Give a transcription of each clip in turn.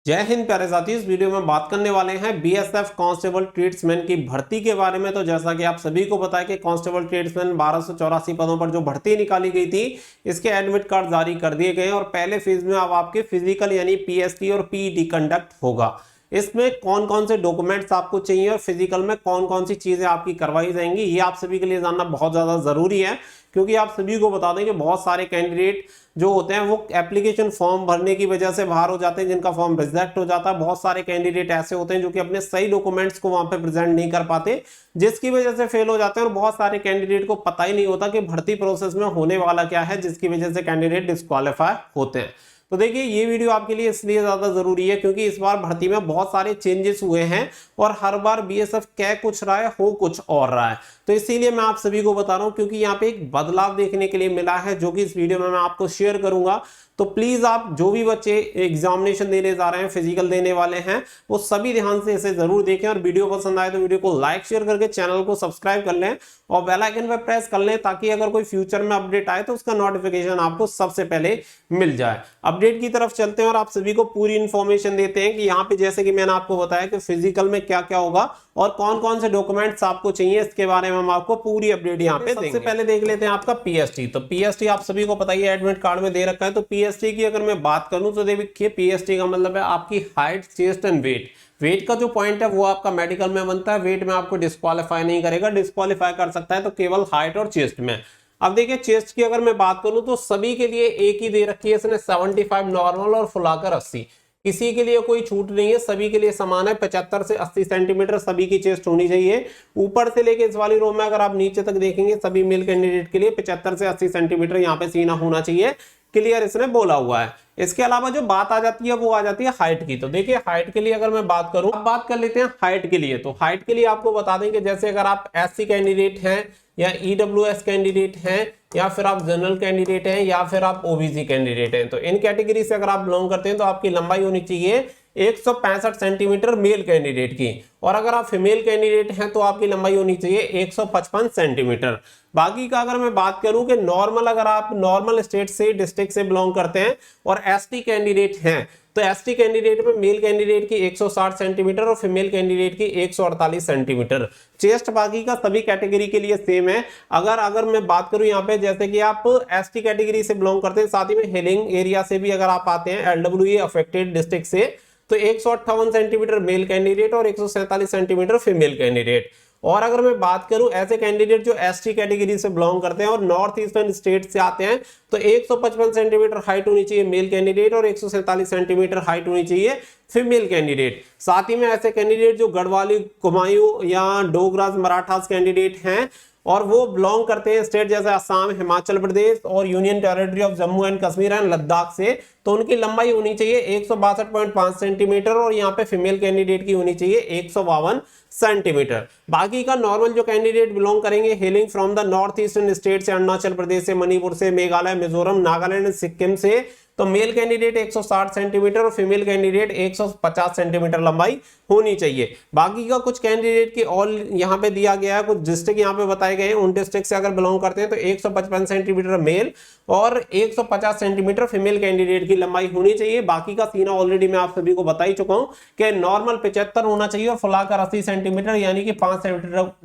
जय हिंद प्यारे साथी। इस वीडियो में बात करने वाले हैं बीएसएफ कांस्टेबल ट्रेड्समैन की भर्ती के बारे में। तो जैसा कि आप सभी को पता है कि कांस्टेबल ट्रेड्समैन 1284 पदों पर जो भर्ती निकाली गई थी, इसके एडमिट कार्ड जारी कर दिए गए और पहले फेज में अब आपके फिजिकल यानी पीएसटी और पीईटी कंडक्ट होगा। इसमें कौन कौन से डॉक्यूमेंट्स आपको चाहिए और फिजिकल में कौन कौन सी चीजें आपकी करवाई जाएंगी, ये आप सभी के लिए जानना बहुत ज्यादा जरूरी है। क्योंकि आप सभी को बता दें कि बहुत सारे कैंडिडेट जो होते हैं वो एप्लीकेशन फॉर्म भरने की वजह से बाहर हो जाते हैं, जिनका फॉर्म रिजेक्ट हो जाता है। बहुत सारे कैंडिडेट ऐसे होते हैं जो कि अपने सही डॉक्यूमेंट्स को वहां पे प्रेजेंट नहीं कर पाते, जिसकी वजह से फेल हो जाते हैं। और बहुत सारे कैंडिडेट को पता ही नहीं होता कि भर्ती प्रोसेस में होने वाला क्या है, जिसकी वजह से कैंडिडेट डिस्क्वालीफाई होते हैं। तो देखिए, ये वीडियो आपके लिए इसलिए ज्यादा जरूरी है क्योंकि इस बार भर्ती में बहुत सारे चेंजेस हुए हैं और हर बार बीएसएफ कह कुछ रहा है हो कुछ और रहा है। तो इसीलिए मैं आप सभी को बता रहा हूं क्योंकि यहाँ पे एक बदलाव देखने के लिए मिला है जो कि इस वीडियो में मैं आपको शेयर करूंगा। तो प्लीज आप जो भी बच्चे एग्जामिनेशन देने जा रहे हैं, फिजिकल देने वाले हैं, वो सभी ध्यान से इसे जरूर देखें और वीडियो पसंद आए तो वीडियो को लाइक शेयर करके चैनल को सब्सक्राइब कर लें और बेल आइकन पर प्रेस कर लें ताकि अगर कोई फ्यूचर में अपडेट आए तो उसका नोटिफिकेशन आपको सबसे पहले मिल जाए। अपडेट की तरफ चलते हैं और आप सभी को पूरी इंफॉर्मेशन देते हैं कि यहाँ पे जैसे कि मैंने आपको बताया कि फिजिकल में क्या क्या होगा और कौन कौन से डॉक्यूमेंट्स आपको चाहिए, इसके बारे में हम आपको पूरी अपडेट यहाँ पे देंगे। सबसे पहले देख लेते हैं आपका पीएसटी। तो पीएसटी आप सभी को पता ही है, एडमिट कार्ड में दे रखा है। तो पीएसटी की अगर मैं बात करूं तो देखिए, पीएसटी का मतलब है आपकी height, chest and weight. Weight का जो पॉइंट है वो आपका मेडिकल में बनता है। वेट में आपको डिस्क्वालीफाई नहीं करेगा, डिस्क्वालीफाई कर सकता है तो केवल हाइट और चेस्ट में। अब देखिए, चेस्ट की अगर मैं बात करूं तो सभी के लिए एक ही दे रखी है इसने, 75 नॉर्मल और फुलाकर 80। किसी के लिए कोई छूट नहीं है, सभी के लिए समान है। 75 से 80 सेंटीमीटर सभी की चेस्ट होनी चाहिए। ऊपर से लेके इस वाली रो में अगर आप नीचे तक देखेंगे, सभी मेल कैंडिडेट के लिए 75 से 80 सेंटीमीटर यहाँ पे सीना होना चाहिए। क्लियर इसने बोला हुआ है। इसके अलावा जो बात आ जाती है वो आ जाती है हाइट की। तो देखिए, हाइट के लिए अगर मैं बात करूं, अब बात कर लेते हैं हाइट के लिए। तो हाइट के लिए आपको बता दें कि जैसे अगर आप एससी कैंडिडेट हैं या ईडब्ल्यूएस कैंडिडेट हैं या फिर आप जनरल कैंडिडेट हैं या फिर आप ओबीसी कैंडिडेट हैं, तो इन कैटेगरी से अगर आप बिलोंग करते हैं तो आपकी लंबाई होनी चाहिए 165 सेंटीमीटर मेल कैंडिडेट की। और अगर आप फीमेल कैंडिडेट हैं तो आपकी लंबाई होनी चाहिए 155 सेंटीमीटर। बाकी का अगर मैं बात करूं कि नॉर्मल, अगर आप नॉर्मल स्टेट से, डिस्ट्रिक्ट से बिलोंग करते हैं और एसटी कैंडिडेट हैं तो एसटी कैंडिडेट में मेल कैंडिडेट की 160 सेंटीमीटर और फीमेल कैंडिडेट की 148 सेंटीमीटर चेस्ट। बाकी का सभी कैटेगरी के लिए सेम है। अगर मैं बात करूं यहाँ पे, जैसे कि आप एसटी कैटेगरी से बिलोंग करते हैं, साथ ही में हिलिंग एरिया से भी अगर आप आते हैं, एलडब्ल्यूई अफेक्टेड डिस्ट्रिक्ट से, तो 158 सेंटीमीटर मेल कैंडिडेट और 147 सेंटीमीटर फीमेल कैंडिडेट। और अगर मैं बात करूं ऐसे कैंडिडेट जो एसटी कैटेगरी से बिलोंग करते हैं और नॉर्थ ईस्टर्न स्टेट से आते हैं, तो 155 सेंटीमीटर हाइट होनी चाहिए मेल कैंडिडेट और 147 सेंटीमीटर हाइट होनी चाहिए फीमेल कैंडिडेट। साथ ही में ऐसे कैंडिडेट जो गढ़वाली, कुमायूं या डोगराज, मराठास कैंडिडेट हैं और वो बिलोंग करते हैं स्टेट जैसे असम, हिमाचल प्रदेश और union territory of Jammu and Kashmir and Ladakh से, तो उनकी लंबाई होनी चाहिए 162.5 सेंटीमीटर और यहाँ पे फीमेल कैंडिडेट की होनी चाहिए 152 सेंटीमीटर। बाकी का नॉर्मल जो कैंडिडेट बिलोंग करेंगे hailing from the north eastern state से, अरुणाचल प्रदेश से, मणिपुर से, मेघालय, मिजोरम, नागालैंड, सिक्किम से, तो मेल कैंडिडेट 160 सेंटीमीटर और फीमेल कैंडिडेट 150 सेंटीमीटर लंबाई होनी चाहिए। बाकी का कुछ कैंडिडेट की ऑल यहाँ पे दिया गया है, कुछ डिस्ट्रिक्ट यहाँ पे बताए गए हैं, उन डिस्ट्रिक्ट से अगर बिलोंग करते हैं तो 155 सेंटीमीटर मेल और 150 सेंटीमीटर फीमेल कैंडिडेट की लंबाई होनी चाहिए। बाकी का सीना ऑलरेडी मैं आप सभी को बता ही चुका हूं कि नॉर्मल 75 होना चाहिए और फुलाकर 80 सेंटीमीटर यानी कि 5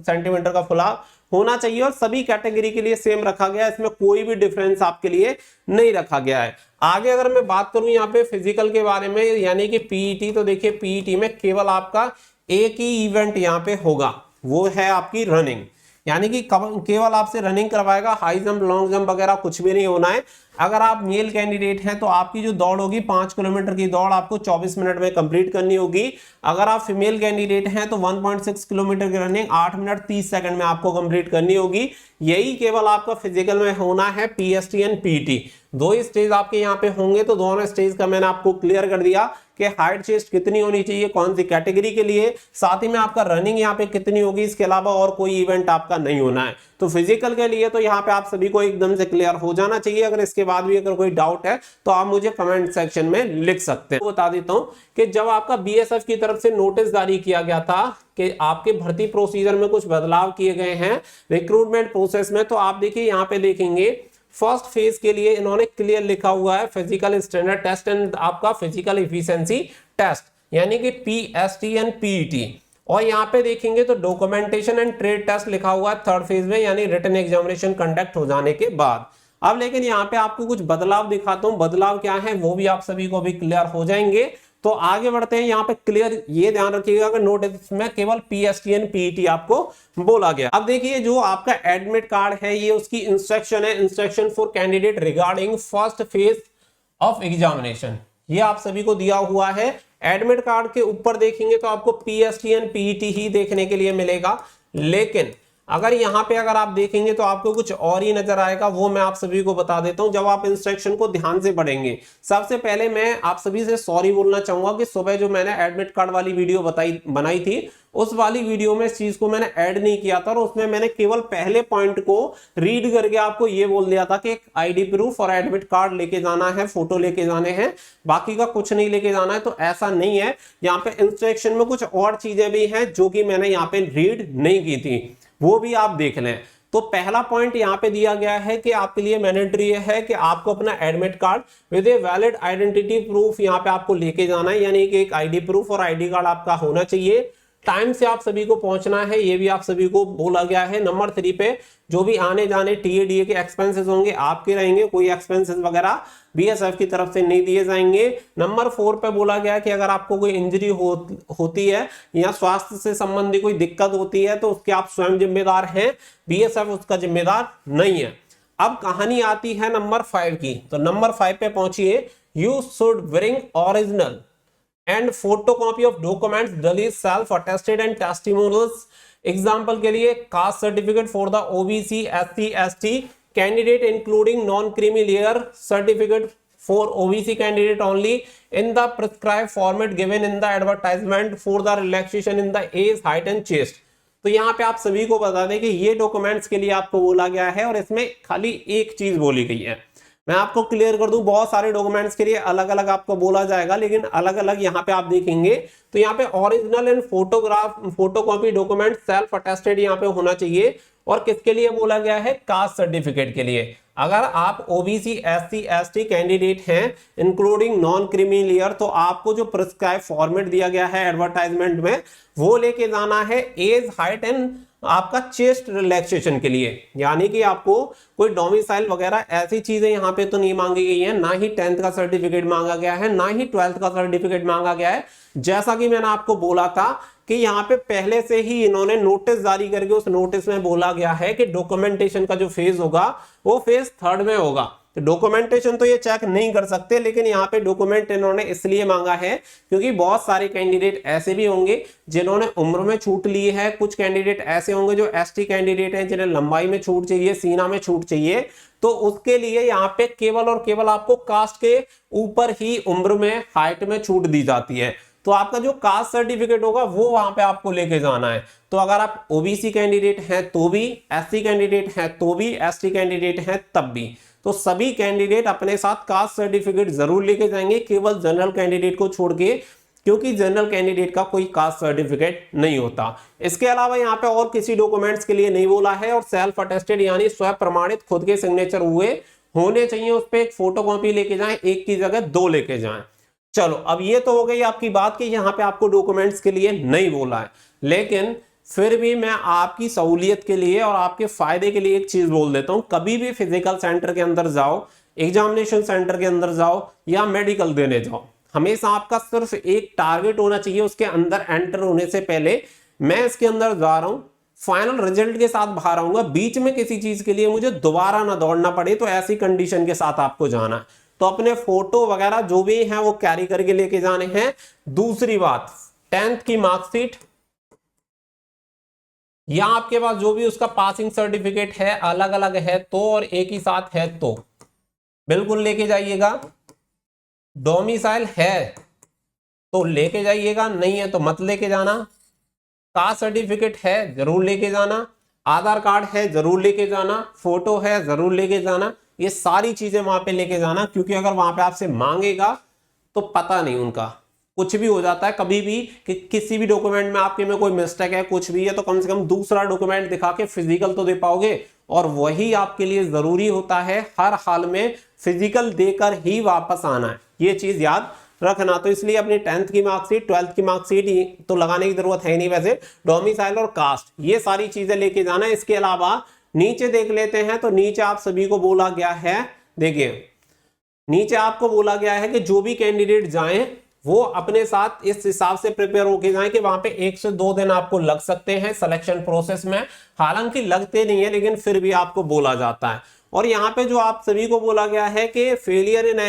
सेंटीमीटर का फुला होना चाहिए। और सभी कैटेगरी के लिए सेम रखा गया है, इसमें कोई भी डिफरेंस आपके लिए नहीं रखा गया है। आगे अगर मैं बात करूं यहाँ पे फिजिकल के बारे में यानी कि पीईटी, तो देखिए पीईटी में केवल आपका एक ही इवेंट यहाँ पे होगा, वो है आपकी रनिंग। यानी कि केवल आपसे रनिंग करवाएगा, हाई जंप, लॉन्ग जंप वगैरह कुछ भी नहीं होना है। अगर आप मेल कैंडिडेट हैं तो आपकी जो दौड़ होगी 5 किलोमीटर की दौड़ आपको 24 मिनट में कंप्लीट करनी होगी। अगर आप फीमेल कैंडिडेट हैं तो 1.6 किलोमीटर की रनिंग 8 मिनट 30 सेकंड में आपको कंप्लीट करनी होगी। यही केवल आपका फिजिकल में होना है। पीएसटी एंड पीटी दो ही स्टेज आपके यहाँ पे होंगे, तो दोनों स्टेज का मैंने आपको क्लियर कर दिया कि हाइट, चेस्ट कितनी होनी चाहिए, कौन सी कैटेगरी के लिए, साथ ही में आपका रनिंग यहाँ पे कितनी होगी, इसके अलावा और कोई इवेंट आपका नहीं होना है। तो फिजिकल के लिए तो यहाँ पे आप सभी को एकदम से क्लियर हो जाना चाहिए। अगर इसके बाद भी अगर कोई डाउट है तो आप मुझे कमेंट सेक्शन में लिख सकते हैं। बता देता हूं कि जब आपका बीएसएफ की तरफ से नोटिस जारी किया गया था कि आपके भर्ती प्रोसीजर में कुछ बदलाव किए गए हैं रिक्रूटमेंट प्रोसेस में, तो आप देखिए यहाँ पे देखेंगे फर्स्ट फेज के लिए इन्होंने क्लियर लिखा हुआ है फिजिकल स्टैंडर्ड टेस्ट एंड आपका फिजिकल इफिशिएंसी टेस्ट, यानी कि पीएसटी एंड पीईटी। और यहाँ पे देखेंगे तो डॉक्यूमेंटेशन एंड ट्रेड टेस्ट लिखा हुआ है थर्ड फेज में, यानी रिटन एग्जामिनेशन कंडक्ट हो जाने के बाद। अब लेकिन यहाँ पे आपको कुछ बदलाव दिखाता हूँ, बदलाव क्या है वो भी आप सभी को भी क्लियर हो जाएंगे। तो आगे बढ़ते हैं। यहाँ पे क्लियर ये ध्यान रखिएगा कि नोटिस में केवल पीएसटी एंड पीईटी आपको बोला गया। अब देखिए जो आपका एडमिट कार्ड है ये उसकी इंस्ट्रक्शन है, instruction for candidate regarding first phase of examination, ये आप सभी को दिया हुआ है। एडमिट कार्ड के ऊपर देखेंगे तो आपको पीएसटी एंड पीईटी ही देखने के लिए मिलेगा, लेकिन अगर यहाँ पे अगर आप देखेंगे तो आपको कुछ और ही नजर आएगा, वो मैं आप सभी को बता देता हूँ जब आप इंस्ट्रक्शन को ध्यान से पढ़ेंगे। सबसे पहले मैं आप सभी से सॉरी बोलना चाहूंगा कि सुबह जो मैंने एडमिट कार्ड वाली वीडियो बनाई थी, उस वाली वीडियो में इस चीज को मैंने ऐड नहीं किया था और उसमें मैंने केवल पहले पॉइंट को रीड करके आपको ये बोल दिया था कि एक आईडी प्रूफ और एडमिट कार्ड लेके जाना है, फोटो लेके जाने हैं, बाकी का कुछ नहीं लेके जाना है। तो ऐसा नहीं है, यहाँ पे इंस्ट्रक्शन में कुछ और चीजें भी हैं जो कि मैंने यहाँ पे रीड नहीं की थी, वो भी आप देख लें। तो पहला पॉइंट यहाँ पे दिया गया है कि आपके लिए मैंडेटरी है कि आपको अपना admit card with a valid identity proof यहाँ पे आपको लेके जाना है, यानी कि एक आईडी प्रूफ और आईडी कार्ड आपका होना चाहिए। टाइम से आप सभी को पहुंचना है, ये भी आप सभी को बोला गया है। नंबर 3 पे जो भी आने जाने टीएडीए के एक्सपेंसेस होंगे आपके रहेंगे, कोई एक्सपेंसेस वगैरह बीएसएफ की तरफ से नहीं दिए जाएंगे। नंबर 4 पे बोला गया कि अगर आपको कोई इंजरी होती है या स्वास्थ्य से संबंधी कोई दिक्कत होती है तो उसके आप स्वयं जिम्मेदार हैं, बीएसएफ उसका जिम्मेदार नहीं है। अब कहानी आती है नंबर 5 की, तो नंबर 5 पे पहुंचिए। You should bring original and photocopy of documents duly self-attested and testimonials। Example के लिए caste certificate for the OBC SC ST candidate including non creamy layer certificate for OBC candidate only in the prescribe format given in the advertisement for the relaxation in the age height and chest. तो यहाँ पे आप सभी को बता दें कि ये डॉक्यूमेंट्स के लिए आपको बोला गया है और इसमें खाली एक चीज बोली गई है। मैं आपको क्लियर कर दूं, बहुत सारे डॉक्यूमेंट्स के लिए अलग अलग आपको बोला जाएगा, लेकिन अलग अलग यहाँ पे आप देखेंगे तो यहाँ पे original and photocopy document self attested यहाँ पे होना चाहिए। और किसके लिए बोला गया है? कास्ट सर्टिफिकेट के लिए। अगर आप ओबीसी एससी एसटी कैंडिडेट हैं इंक्लूडिंग नॉन क्रीमी लेयर, तो आपको जो प्रिस्क्राइब फॉर्मेट दिया गया है एडवर्टाइजमेंट में वो लेके जाना है एज हाइट एंड आपका चेस्ट रिलैक्सेशन के लिए। यानी कि आपको कोई डोमिसाइल वगैरह ऐसी चीजें यहाँ पे तो नहीं मांगी गई है, ना ही 10th का सर्टिफिकेट मांगा गया है, ना ही 12th का सर्टिफिकेट मांगा गया है। जैसा कि मैंने आपको बोला था कि यहाँ पे पहले से ही इन्होंने नोटिस जारी करके उस नोटिस में बोला गया है कि डॉक्यूमेंटेशन का जो फेज होगा वो फेज 3rd में होगा। तो डॉक्यूमेंटेशन तो ये चेक नहीं कर सकते, लेकिन यहाँ पे डॉक्यूमेंट इन्होंने इसलिए मांगा है क्योंकि बहुत सारे कैंडिडेट ऐसे भी होंगे जिन्होंने उम्र में छूट ली है, कुछ कैंडिडेट ऐसे होंगे जो एसटी कैंडिडेट हैं जिन्हें लंबाई में छूट चाहिए, सीना में छूट चाहिए। तो उसके लिए यहाँ पे केवल और केवल आपको कास्ट के ऊपर ही उम्र में हाइट में छूट दी जाती है। तो आपका जो कास्ट सर्टिफिकेट होगा वो वहां पे आपको लेके जाना है। तो अगर आप ओबीसी कैंडिडेट हैं तो भी, एससी कैंडिडेट हैं तो भी, एसटी कैंडिडेट हैं तब भी, तो सभी कैंडिडेट अपने साथ कास्ट सर्टिफिकेट जरूर लेके जाएंगे, केवल जनरल कैंडिडेट को छोड़ के, क्योंकि जनरल कैंडिडेट का कोई कास्ट सर्टिफिकेट नहीं होता। इसके अलावा यहाँ पे और किसी डॉक्यूमेंट्स के लिए नहीं बोला है। और सेल्फ अटेस्टेड यानी स्वयं प्रमाणित खुद के सिग्नेचर हुए होने चाहिए, उस पर एक फोटोकॉपी लेके जाएं, एक की जगह 2 लेके जाएं। चलो, अब ये तो हो गई आपकी बात कि यहाँ पे आपको डॉक्यूमेंट्स के लिए नहीं बोला है, लेकिन फिर भी मैं आपकी सहूलियत के लिए और आपके फायदे के लिए एक चीज बोल देता हूं। कभी भी फिजिकल सेंटर के अंदर जाओ, एग्जामिनेशन सेंटर के अंदर जाओ या मेडिकल देने जाओ, हमेशा आपका सिर्फ एक टारगेट होना चाहिए। उसके अंदर एंटर होने से पहले मैं इसके अंदर जा रहा हूं, फाइनल रिजल्ट के साथ बाहर आऊंगा, बीच में किसी चीज के लिए मुझे दोबारा ना दौड़ना पड़े, तो ऐसी कंडीशन के साथ आपको जाना है। तो अपने फोटो वगैरह जो भी हैं वो कैरी करके लेके जाने हैं। दूसरी बात, 10th की मार्कशीट या आपके पास जो भी उसका पासिंग सर्टिफिकेट है, अलग अलग है तो और एक ही साथ है तो बिल्कुल लेके जाइएगा। डोमिसाइल है तो लेके जाइएगा, नहीं है तो मत लेके जाना। कास्ट सर्टिफिकेट है जरूर लेके जाना, आधार कार्ड है जरूर लेके जाना, फोटो है जरूर लेके जाना। ये सारी चीजें वहां पे लेके जाना, क्योंकि अगर वहां पे आपसे मांगेगा तो पता नहीं उनका कुछ भी हो जाता है कभी भी कि किसी भी डॉक्यूमेंट में आपके में कोई मिस्टेक है, कुछ भी है, तो कम से कम दूसरा डॉक्यूमेंट दिखा के फिजिकल तो दे पाओगे, और वही आपके लिए जरूरी होता है, हर हाल में फिजिकल देकर ही वापस आना है, ये चीज याद रखना। तो इसलिए अपनी 10th की मार्कशीट, 12th की मार्कशीट तो लगाने की जरूरत है नहीं, वैसे डोमिसाइल और कास्ट ये सारी चीजें लेके जाना है। इसके अलावा नीचे देख लेते हैं, तो नीचे आप सभी को बोला गया है, देखिए नीचे आपको बोला गया है कि जो भी कैंडिडेट जाएं वो अपने साथ इस हिसाब से प्रिपेयर होके जाएं कि वहां पे 1 से 2 दिन आपको लग सकते हैं सिलेक्शन प्रोसेस में, हालांकि लगते नहीं है लेकिन फिर भी आपको बोला जाता है। और यहाँ पे जो आप सभी को बोला गया है कि failure in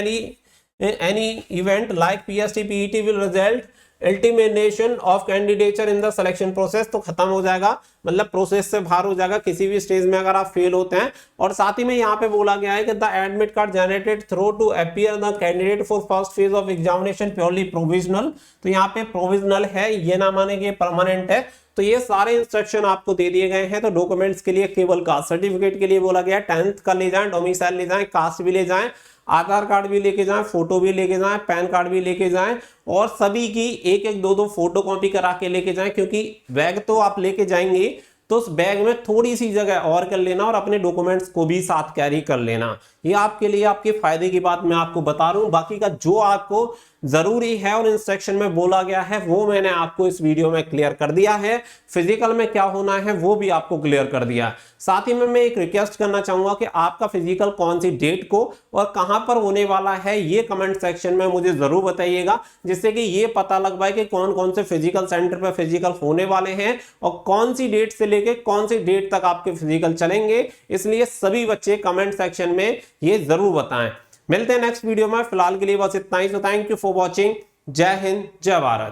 any event like PST PET will result ultimation of candidature in the selection process, तो खत्म हो जाएगा, मतलब प्रोसेस से बाहर हो जाएगा किसी भी स्टेज में अगर आप फेल होते हैं। और साथ ही में यहाँ पे बोला गया है कि the admit card generated through to appear the candidate for first phase of examination purely provisional, तो यहाँ पे प्रोविजनल है, ये ना माने कि परमानेंट है। तो ये सारे इंस्ट्रक्शन आपको दे दिए गए हैं। तो डॉक्यूमेंट्स के लिए केवल कास्ट सर्टिफिकेट के लिए बोला गया है 10th का ले जाएं, डोमिसाइल ले जाएं, कास्ट भी ले जाएं, आधार कार्ड भी लेके जाएं, फोटो भी लेके जाएं, पैन कार्ड भी लेके जाएं, और सभी की एक एक दो फोटो कॉपी करा के लेके जाएं, क्योंकि बैग तो आप लेके जाएंगे तो उस बैग में थोड़ी सी जगह और कर लेना और अपने डॉक्यूमेंट्स को भी साथ कैरी कर लेना। ये आपके लिए आपके फायदे की बात मैं आपको बता रहा हूं। बाकी का जो आपको जरूरी है और इंस्ट्रक्शन में बोला गया है वो मैंने आपको इस वीडियो में क्लियर कर दिया है। फिजिकल में क्या होना है वो भी आपको क्लियर कर दिया। साथ ही में मैं एक रिक्वेस्ट करना चाहूंगा कि आपका फिजिकल कौन सी डेट को और कहां पर होने वाला है ये कमेंट सेक्शन में मुझे जरूर बताइएगा, जिससे कि ये पता लग पाए कि कौन कौन से फिजिकल सेंटर पर फिजिकल होने वाले हैं और कौन सी डेट से लेके कौन सी डेट तक आपके फिजिकल चलेंगे। इसलिए सभी बच्चे कमेंट सेक्शन में ये जरूर बताएं। मिलते हैं नेक्स्ट वीडियो में, फिलहाल के लिए बस इतना ही। तो थैंक यू फॉर वॉचिंग। जय हिंद, जय भारत।